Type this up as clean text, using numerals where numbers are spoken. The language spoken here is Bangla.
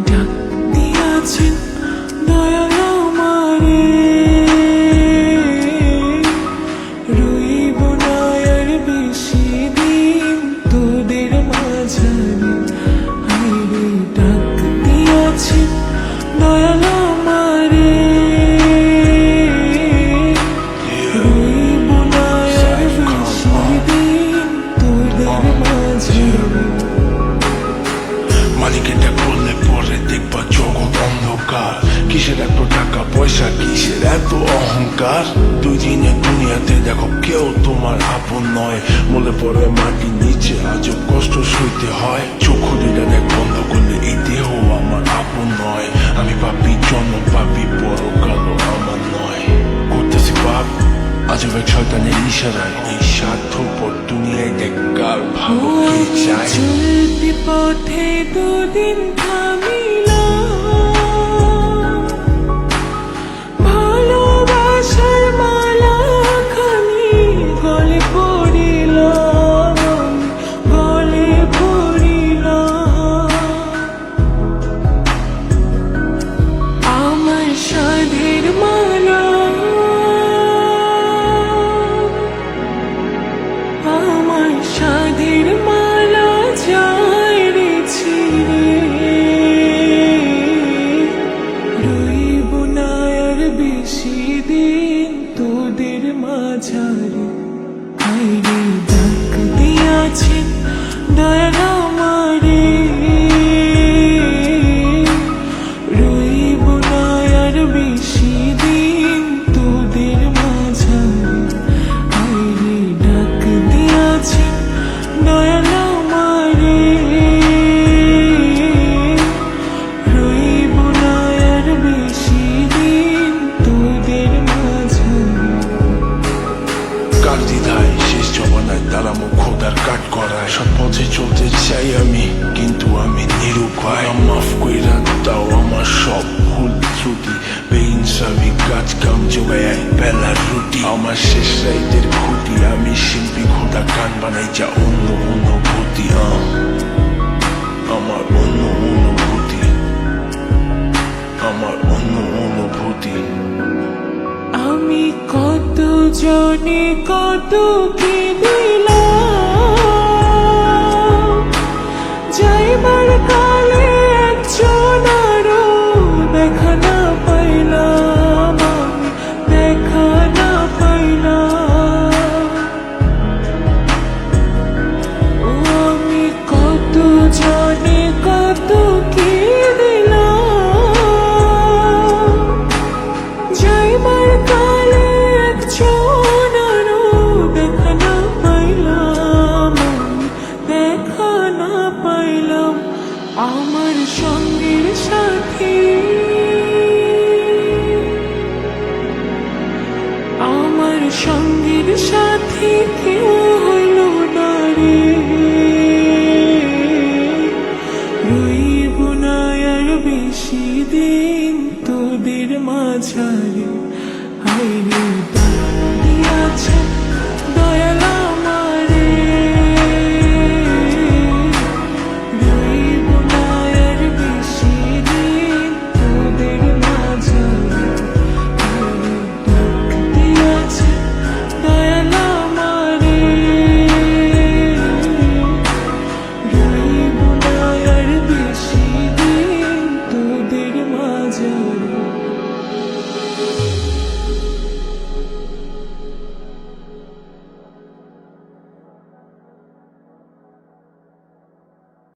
ডাক দিয়াছেন দয়াল আমারে, রইব না আর বেশি দিন তোদের মাঝারে। আইরে ডাক দিয়াছেন দয়াল আমারে, রইব না আর বেশি দিন তোদের মাঝারে। মালিকের ডাক করলে পরে দেখবা জগৎ অন্ধকার। কিসের এত টাকা পয়সা, কিসের এত অহংকার? দুই দিনের দুনিয়াতে দেখো কেউ তোমার আপন নয়। মলে পড়ে মাটির নিচে আজও কষ্ট সইতে হয়। চোখ দুইটা দেখ বন্ধ করলে এই দেহ আমার আপন নয়। আমি পাপি জন্ম পাপি, বড় কালো আমার নয়। করতেছি পাপ আজও এক শয়তানের ইশারায়। এই স্বার্থপর দুনিয়ায় দেখ কার ভালো কে চায়। চলতি পথে দুদিন থামিল, ভালোবাসার মালা খানি গলে পড়িল, গলে পড়িল। আমার সাধের মালা, আমার সাধের মালা যায় রে ছিঁড়ে, রইব না আর বেশি দিন তোদের মাঝারে। আইরে ডাক দিয়াছেন দয়াল আমারে, রইব না আর বেশি দিন তোদের মাঝারে। আইরে ডাক দিয়াছেন দয়াল আমারে, রইব না আর বেশি দিন তোদের মাঝারে। কার দ্বিধায় শেষ জমানায় তারা মুখ খোদার কাট করায়। সব পথে চলতে চাই আমি, কিন্তু আমি নিরুপায়। মাফ কইরা দাও আমার সব ভুল ত্রুটি। বেইনসাফি কাজ কাম জোগায় এক বেলার রুটি। আমার শেষ রাইতের খুঁটি, আমি শিল্পী খোদা গান বানাই যা অন্য অনুভূতি। আমার অন্য অনুভূতি, আমার অন্য অনুভূতি। আমি কত জনে কত কি দিলাম, যাইবার কালে একজন আরো দেখা না পাইলাম, আমি দেখা না পাইলাম। ও আমি কত জনে কত কি দিলাম, যাইবার কালে একজন আরো দেখা না পাইলাম, আমি দেখা না পাইলাম। আমার সঙ্গের সাথী, আমার সঙ্গের সাথী কেউ হইল না রে, রইব না আর বেশি দিন তোদের মাঝারে। আইরে ডাক দিয়াছেন দয়াল